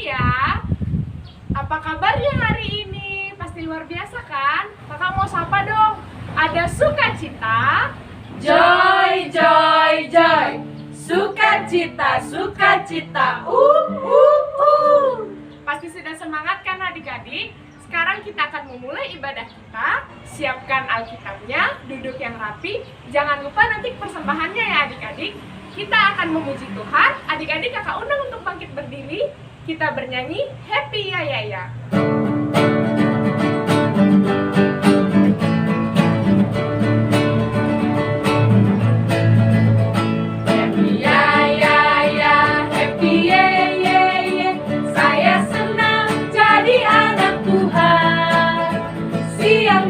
ya. Apa kabarnya hari ini? Pasti luar biasa kan? Kakak mau sapa dong. Ada sukacita, Joy, joy, joy. Sukacita, sukacita. Pasti sudah semangat kan adik-adik? Sekarang kita akan memulai ibadah kita. Siapkan Alkitabnya, duduk yang rapi. Jangan lupa nanti persembahannya ya adik-adik. Kita akan memuji Tuhan. Adik-adik kakak undang untuk bangkit berdiri. Kita bernyanyi Happy Ya Ya Ya.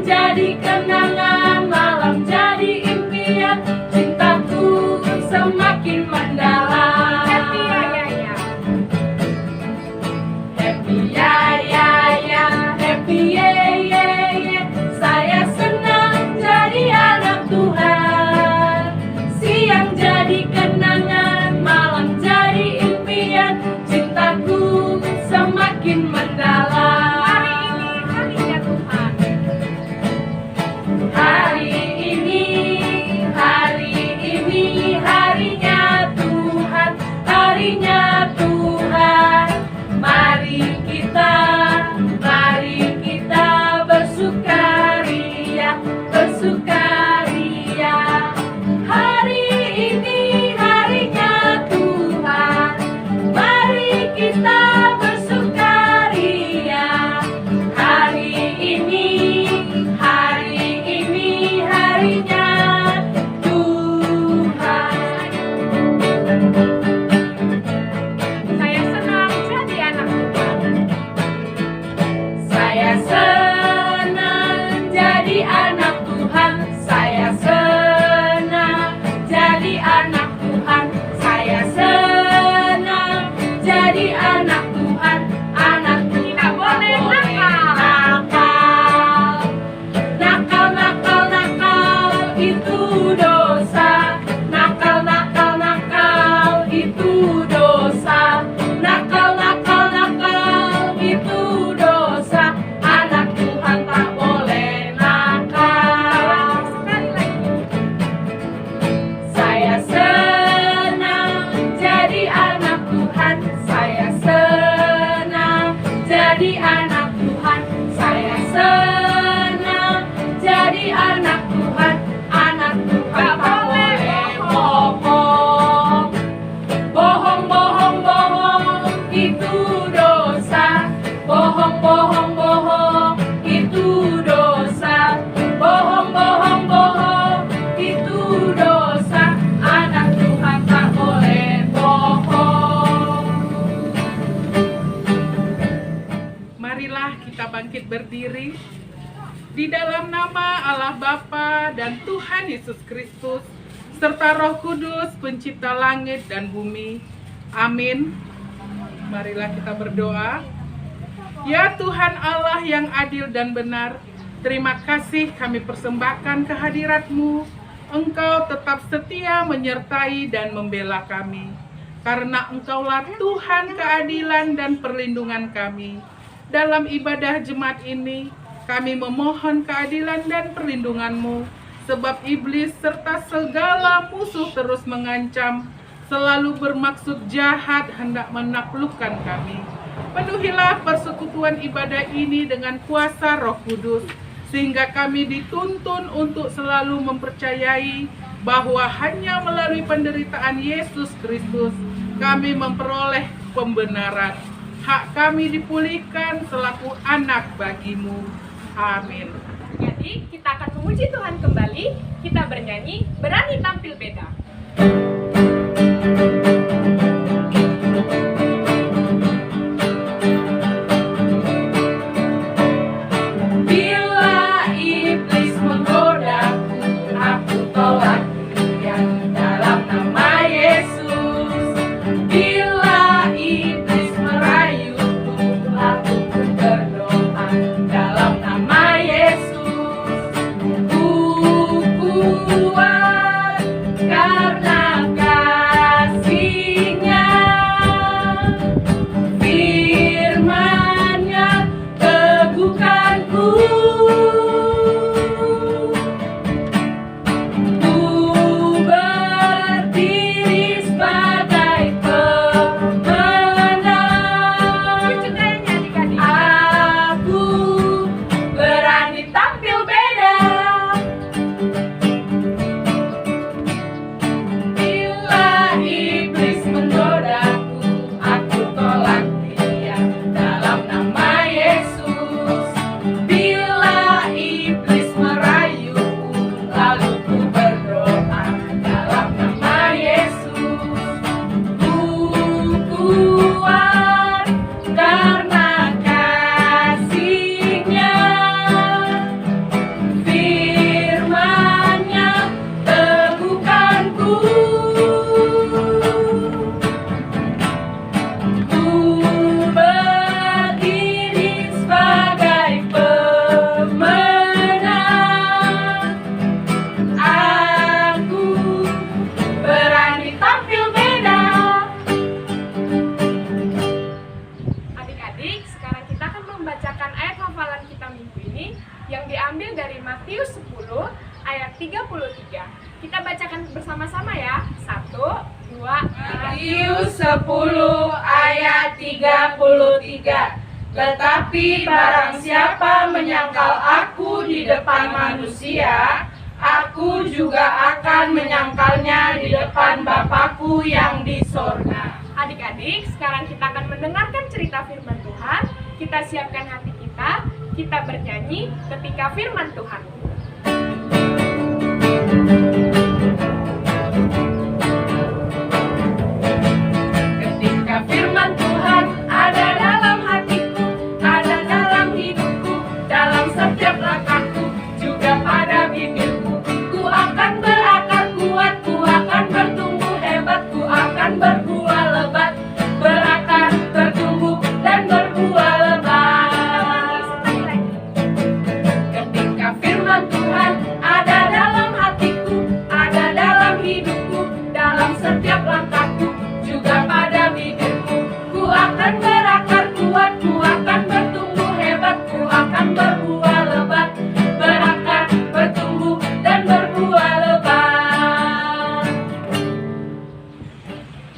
Jadi kenangan, malam jadi impian, cintaku semakin mendalam. Happy Ya Ya Ya. Happy ya ya ya, happy ye ye ye. Saya senang jadi anak Tuhan. Siang jadi kenangan, malam jadi impian, cintaku semakin mendalam. Hari ini harinya Tuhan. Harinya Tuhan, mari kita bersukaria, bersukaria. Hari ini harinya Tuhan, mari kita bersukaria. Hari ini harinya Tuhan. Saya senang jadi anak Tuhan. Saya senang jadi anak Tuhan. Saya senang jadi anak Tuhan. Saya senang jadi anak Tuhan. Anak Tidak boleh nakal. Nakal itu dosa. Nakal itu dosa. Nakal itu dosa. Anak Tuhan tak boleh nakal. Sekali lagi. Saya senang jadi anak Tuhan. Saya senang jadi anak Tuhan. Saya senang jadi anak Tuhan. Anak Tuhan tak boleh bohong. Bohong itu dosa. Bohong itu dosa. Bohong itu dosa. Anak Tuhan tak boleh bohong. Marilah kita bangkit berdiri di dalam nama Allah Bapa dan Tuhan Yesus Kristus serta Roh Kudus pencipta langit dan bumi. Amin. Marilah kita berdoa. Ya Tuhan Allah yang adil dan benar, terima kasih kami persembahkan kehadirat-Mu. Engkau tetap setia menyertai dan membela kami. Karena Engkaulah Tuhan keadilan dan perlindungan kami. Dalam ibadah jemaat ini, kami memohon keadilan dan perlindungan-Mu, sebab iblis serta segala musuh terus mengancam, selalu bermaksud jahat hendak menaklukkan kami. Penuhilah persekutuan ibadah ini dengan kuasa Roh Kudus, sehingga kami dituntun untuk selalu mempercayai bahwa hanya melalui penderitaan Yesus Kristus kami memperoleh pembenaran. Hak kami dipulihkan selaku anak bagi-Mu. Amin. Jadi kita akan memuji Tuhan kembali. Kita bernyanyi Berani Tampil Beda. Bila iblis menggodaku, aku tolak dia dalam nama Yesus. Bila iblis merayuku, aku pun berdoa dalam nama Yesus. Ku kuat karena dari Matius 10 ayat 33. Kita bacakan bersama-sama ya. 1, 2, 3. Matius 10 ayat 33. Tetapi barang siapa menyangkal aku di depan manusia, aku juga akan menyangkalnya di depan Bapakku yang di sorga. Adik-adik, sekarang kita akan mendengarkan cerita firman Tuhan. Kita siapkan hati kita bernyanyi ketika firman Tuhan. Ketika firman Tuhan ada dalam hatiku, ada dalam hidupku, dalam setiap langkahku, juga pada bibirku, ku akan berakar kuat, ku akan bertumbuh hebat, ku akan berbuah lebat, berakar, bertumbuh, dan berbuah lebat. Ketika firman Tuhan ada dalam hatiku, ada dalam hidupku, dalam setiap langkahku, juga pada bibirku, ku akan berakar kuat, ku akan bertumbuh hebat, ku akan berbuah lebat, berakar, bertumbuh, dan berbuah lebat.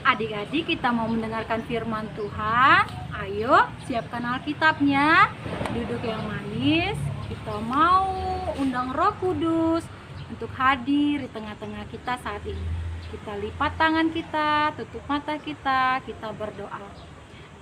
Adik-adik, kita mau mendengarkan firman Tuhan. Ayo, siapkan Alkitabnya, duduk yang manis. Kita mau undang Roh Kudus untuk hadir di tengah-tengah kita saat ini. Kita lipat tangan kita, tutup mata kita berdoa.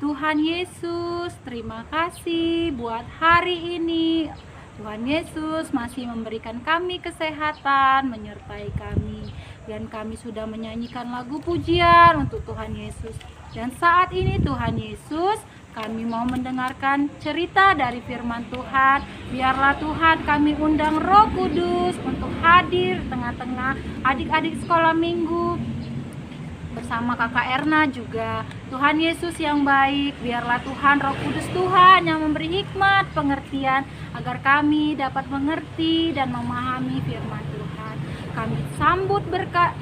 Tuhan Yesus, terima kasih buat hari ini. Tuhan Yesus masih memberikan kami kesehatan, menyertai kami. Dan kami sudah menyanyikan lagu pujian untuk Tuhan Yesus. Dan saat ini Tuhan Yesus, kami mau mendengarkan cerita dari firman Tuhan. Biarlah Tuhan kami undang Roh Kudus untuk hadir tengah-tengah adik-adik sekolah minggu bersama Kakak Erna juga. Tuhan Yesus yang baik, biarlah Tuhan Roh Kudus Tuhan yang memberi hikmat, pengertian agar kami dapat mengerti dan memahami firman Tuhan. Kami sambut berkat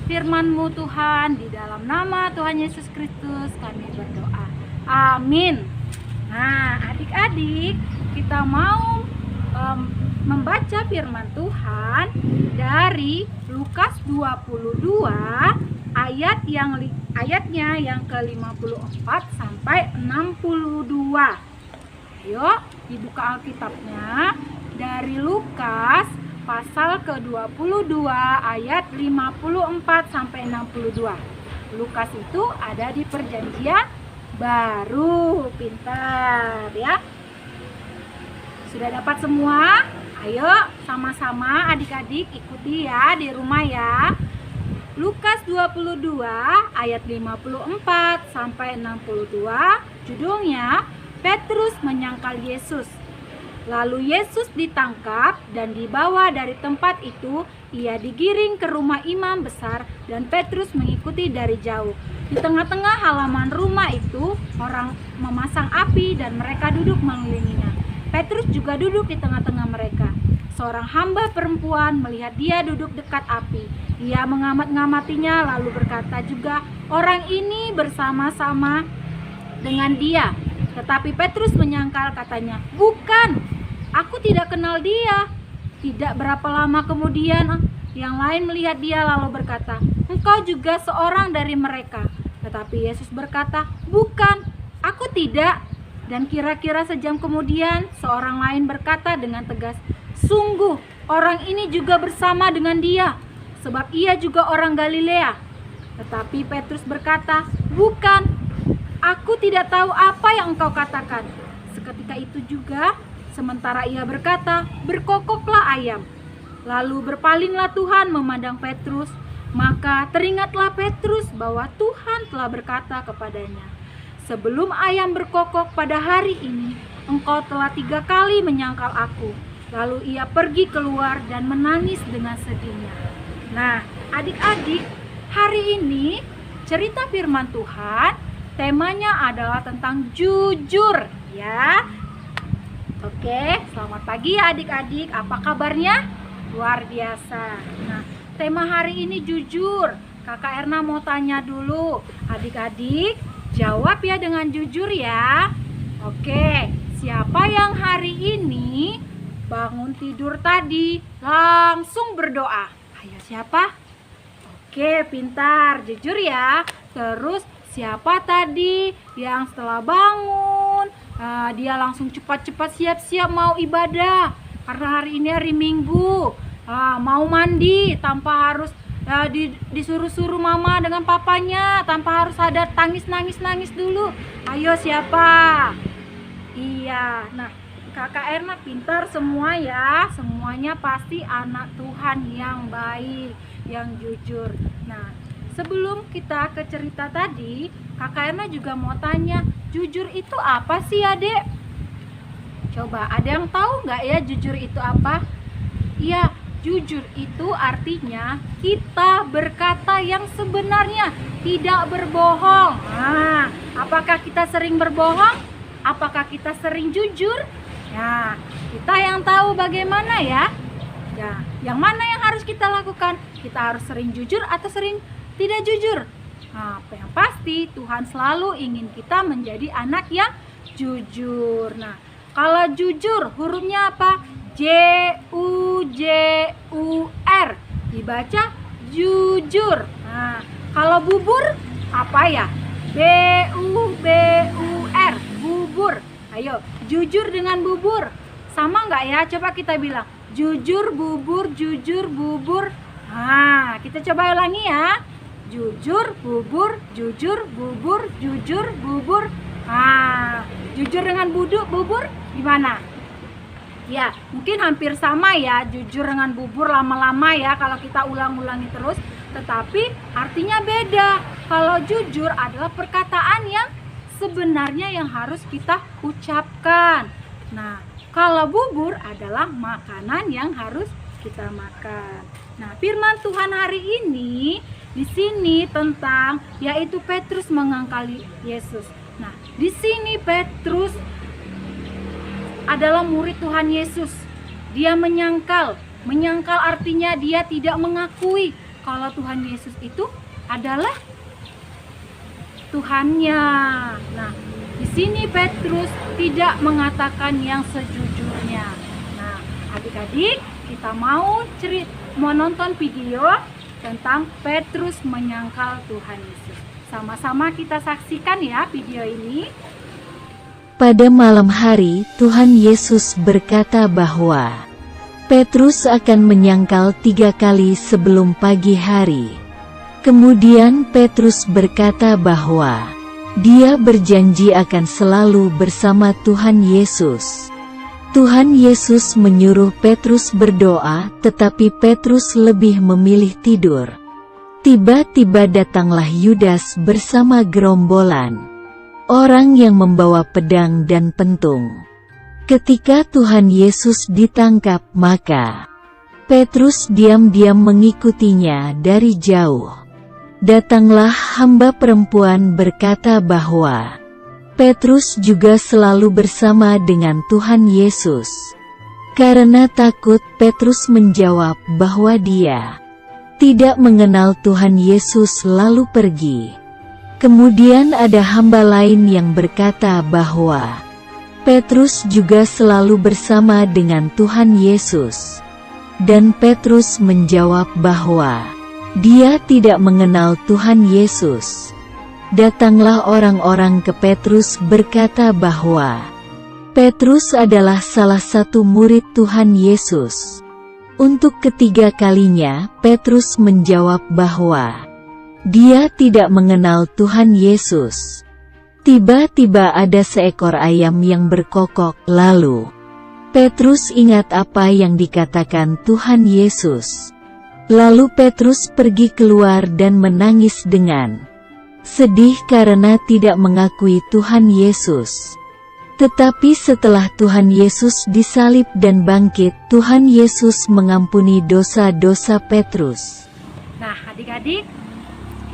firman-Mu Tuhan, di dalam nama Tuhan Yesus Kristus kami berdoa. Amin. Nah, adik-adik, kita mau membaca firman Tuhan dari Lukas 22 ayatnya yang ke-54 sampai 62. Ayo, dibuka Alkitabnya dari Lukas pasal ke-22 ayat 54 sampai 62. Lukas itu ada di Perjanjian Baru. Pintar ya. Sudah dapat semua? Ayo sama-sama adik-adik ikuti ya di rumah ya. Lukas 22 ayat 54 sampai 62, judulnya Petrus menyangkal Yesus. Lalu Yesus ditangkap dan dibawa dari tempat itu. Ia digiring ke rumah imam besar dan Petrus mengikuti dari jauh. Di tengah-tengah halaman rumah itu orang memasang api dan mereka duduk mengelilinginya. Petrus juga duduk di tengah-tengah mereka. Seorang hamba perempuan melihat dia duduk dekat api. Ia mengamat-ngamatinya lalu berkata juga, orang ini bersama-sama dengan dia. Tetapi Petrus menyangkal, katanya, bukan, aku tidak kenal dia. Tidak berapa lama kemudian yang lain melihat dia lalu berkata, engkau juga seorang dari mereka. Tetapi Yesus berkata, bukan, aku tidak. Dan kira-kira sejam kemudian seorang lain berkata dengan tegas, sungguh orang ini juga bersama dengan dia, sebab ia juga orang Galilea. Tetapi Petrus berkata, bukan, aku tidak tahu apa yang engkau katakan. Seketika itu juga, sementara ia berkata, berkokoklah ayam. Lalu berpalinglah Tuhan memandang Petrus. Maka teringatlah Petrus bahwa Tuhan telah berkata kepadanya, sebelum ayam berkokok pada hari ini, engkau telah 3 kali menyangkal aku. Lalu ia pergi keluar dan menangis dengan sedihnya. Nah, adik-adik, hari ini cerita firman Tuhan temanya adalah tentang jujur ya. Oke, selamat pagi ya adik-adik. Apa kabarnya? Luar biasa. Nah, tema hari ini jujur. Kakak Erna mau tanya dulu. Adik-adik, jawab ya dengan jujur ya. Oke, siapa yang hari ini bangun tidur tadi langsung berdoa? Ayo siapa? Oke, pintar, jujur ya. Terus siapa tadi yang setelah bangun dia langsung cepat-cepat siap-siap mau ibadah? Karena hari ini hari Minggu, mau mandi tanpa harus disuruh-suruh mama dengan papanya, tanpa harus ada nangis dulu. Ayo siapa? Iya, nah Kakak Erna pintar semua ya. Semuanya pasti anak Tuhan yang baik, yang jujur. Nah, sebelum kita ke cerita tadi, Kakak Erna juga mau tanya, jujur itu apa sih Adek? Coba ada yang tahu nggak ya jujur itu apa? Iya, jujur itu artinya kita berkata yang sebenarnya, tidak berbohong. Nah, apakah kita sering berbohong? Apakah kita sering jujur? Nah, kita yang tahu bagaimana ya. Ya, yang mana yang harus kita lakukan? Kita harus sering jujur atau sering tidak jujur? Nah, yang pasti Tuhan selalu ingin kita menjadi anak yang jujur. Nah, kalau jujur hurufnya apa? J-U-J-U-R. Dibaca jujur. Nah, kalau bubur apa ya? B-U-B-U-R. Bubur. Ayo, jujur dengan bubur. Sama nggak ya? Coba kita bilang. Jujur, bubur, jujur, bubur. Nah, kita coba ulangi ya. Jujur, bubur, jujur, bubur, jujur, bubur. Nah, jujur dengan bubur gimana? Ya, mungkin hampir sama ya, jujur dengan bubur lama-lama ya kalau kita ulang-ulangi terus. Tetapi artinya beda. Kalau jujur adalah perkataan yang sebenarnya yang harus kita ucapkan. Nah, kalau bubur adalah makanan yang harus kita makan. Nah, firman Tuhan hari ini di sini tentang yaitu Petrus mengangkali Yesus. Nah, di sini Petrus adalah murid Tuhan Yesus. Dia menyangkal artinya dia tidak mengakui kalau Tuhan Yesus itu adalah Tuhannya. Nah, di sini Petrus tidak mengatakan yang sejujurnya. Nah, adik-adik, kita mau nonton video tentang Petrus menyangkal Tuhan Yesus. Sama-sama kita saksikan ya video ini. Pada malam hari, Tuhan Yesus berkata bahwa Petrus akan menyangkal 3 kali sebelum pagi hari. Kemudian Petrus berkata bahwa dia berjanji akan selalu bersama Tuhan Yesus. Tuhan Yesus menyuruh Petrus berdoa, tetapi Petrus lebih memilih tidur. Tiba-tiba datanglah Yudas bersama gerombolan orang yang membawa pedang dan pentung. Ketika Tuhan Yesus ditangkap, maka Petrus diam-diam mengikutinya dari jauh. Datanglah hamba perempuan berkata bahwa Petrus juga selalu bersama dengan Tuhan Yesus. Karena takut, Petrus menjawab bahwa dia tidak mengenal Tuhan Yesus lalu pergi. Kemudian ada hamba lain yang berkata bahwa Petrus juga selalu bersama dengan Tuhan Yesus. Dan Petrus menjawab bahwa dia tidak mengenal Tuhan Yesus. Datanglah orang-orang ke Petrus berkata bahwa Petrus adalah salah satu murid Tuhan Yesus. Untuk ketiga kalinya, Petrus menjawab bahwa dia tidak mengenal Tuhan Yesus. Tiba-tiba ada seekor ayam yang berkokok, lalu Petrus ingat apa yang dikatakan Tuhan Yesus. Lalu Petrus pergi keluar dan menangis dengan sedih karena tidak mengakui Tuhan Yesus. Tetapi setelah Tuhan Yesus disalib dan bangkit, Tuhan Yesus mengampuni dosa-dosa Petrus. Nah, adik-adik,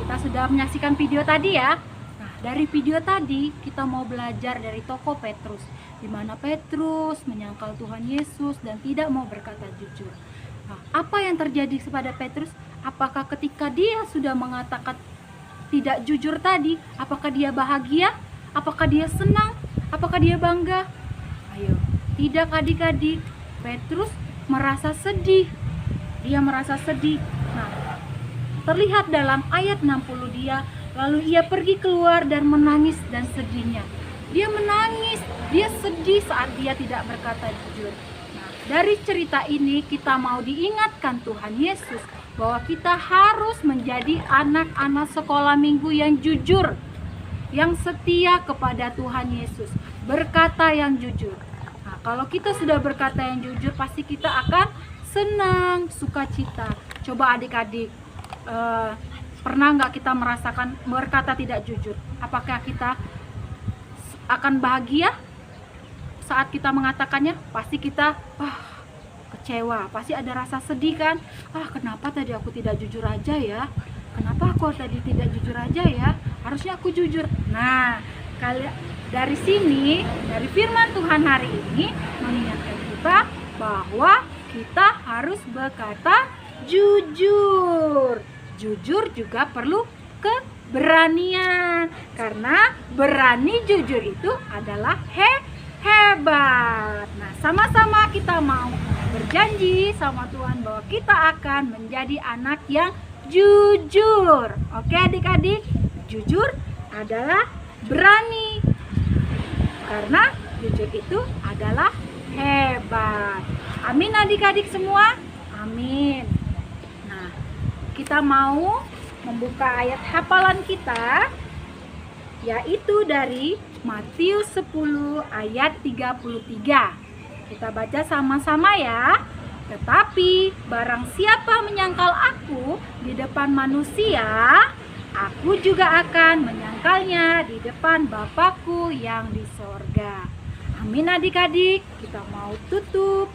kita sudah menyaksikan video tadi ya. Nah, dari video tadi kita mau belajar dari tokoh Petrus, di mana Petrus menyangkal Tuhan Yesus dan tidak mau berkata jujur. Nah, apa yang terjadi kepada Petrus? Apakah ketika dia sudah mengatakan tidak jujur tadi, apakah dia bahagia? Apakah dia senang? Apakah dia bangga? Ayo, tidak adik-adik. Petrus merasa sedih. Dia merasa sedih. Nah, terlihat dalam ayat 60 dia, lalu ia pergi keluar dan menangis dan sedihnya. Dia menangis, dia sedih saat dia tidak berkata jujur. Nah, dari cerita ini kita mau diingatkan Tuhan Yesus bahwa kita harus menjadi anak-anak sekolah minggu yang jujur, yang setia kepada Tuhan Yesus, berkata yang jujur. Nah, kalau kita sudah berkata yang jujur, pasti kita akan senang, sukacita. Coba adik-adik, pernah nggak kita merasakan berkata tidak jujur? Apakah kita akan bahagia saat kita mengatakannya? Pasti kita kecewa, pasti ada rasa sedih kan? Kenapa tadi aku tidak jujur aja ya? Kenapa aku tadi tidak jujur aja ya? Harusnya aku jujur. Nah, dari sini, dari firman Tuhan hari ini mengingatkan kita bahwa kita harus berkata jujur. Jujur juga perlu keberanian, karena berani jujur itu adalah hebat. Nah, sama-sama kita mau berjanji sama Tuhan bahwa kita akan menjadi anak yang jujur. Oke adik-adik, jujur adalah berani, karena jujur itu adalah hebat. Amin adik-adik semua? Amin. Nah, kita mau membuka ayat hafalan kita, yaitu dari Matius 10 ayat 33. Kita baca sama-sama ya. Tetapi barang siapa menyangkal aku di depan manusia, aku juga akan menyangkalnya di depan Bapakku yang di sorga. Amin adik-adik. Kita mau tutup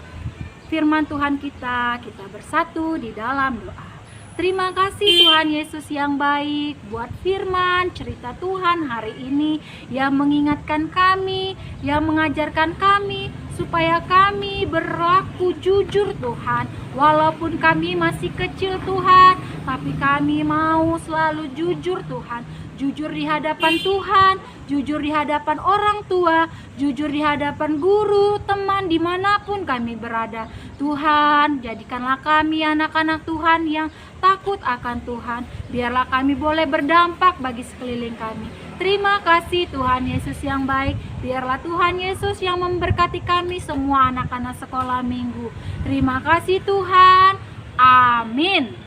firman Tuhan kita bersatu di dalam doa. Terima kasih Tuhan Yesus yang baik buat firman cerita Tuhan hari ini yang mengingatkan kami, yang mengajarkan kami supaya kami berlaku jujur Tuhan. Walaupun kami masih kecil Tuhan, tapi kami mau selalu jujur Tuhan. Jujur di hadapan Tuhan, jujur di hadapan orang tua, jujur di hadapan guru, teman, dimanapun kami berada. Tuhan, jadikanlah kami anak-anak Tuhan yang takut akan Tuhan. Biarlah kami boleh berdampak bagi sekeliling kami. Terima kasih Tuhan Yesus yang baik. Biarlah Tuhan Yesus yang memberkati kami semua anak-anak sekolah minggu. Terima kasih Tuhan. Amin.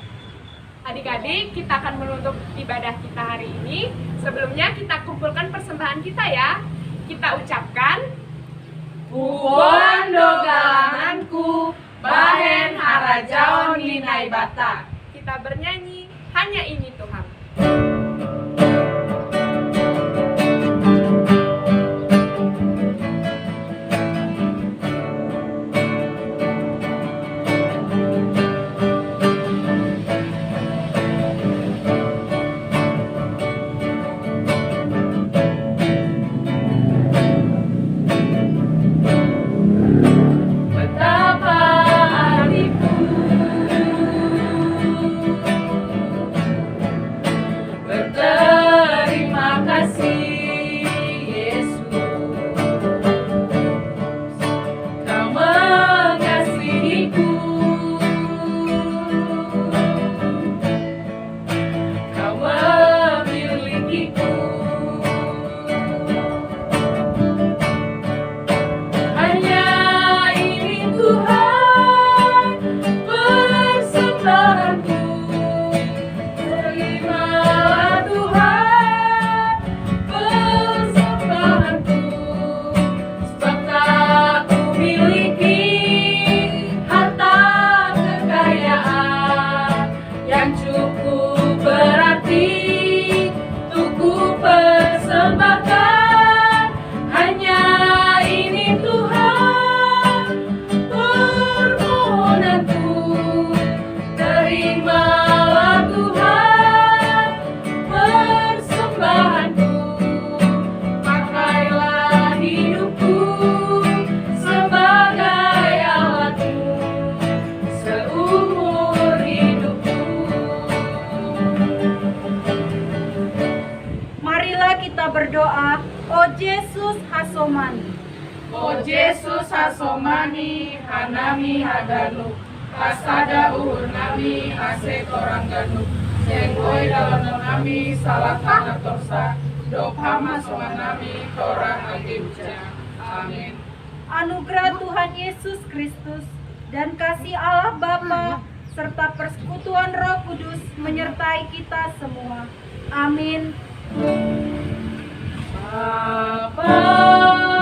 Adik-adik, kita akan menutup ibadah kita hari ini. Sebelumnya kita kumpulkan persembahan kita ya. Kita ucapkan, Pubondo galanganku, bahen harajaon linai bata. kita bernyanyi, hanya ini Tuhan. Betapa hatiku berterima kasih Yesus, Kau mengasihiku, Kau memilikiku. Hanya ini Tuhan persembahanku. Terimalah Tuhan persembahanku, sebab tak kumiliki harta kekayaan yang cukup berarti untuk ku persembahkan. Hanya ini Tuhan permohonanku. Terimalah Tuhan persembahanku. Pakailah hidupku sebagai alatmu seumur hidupku. Marilah kita berdoa. O Yesus Hasomani, O Jesus hasomani hanami hadanu asada uhur nami ase torang ganu senggoi dalam nami salah tanah torsa dohama somanami torang agi ucap. Amin. Anugerah Tuhan Yesus Kristus dan kasih Allah Bapa serta persekutuan Roh Kudus menyertai kita semua. Amin. Bapa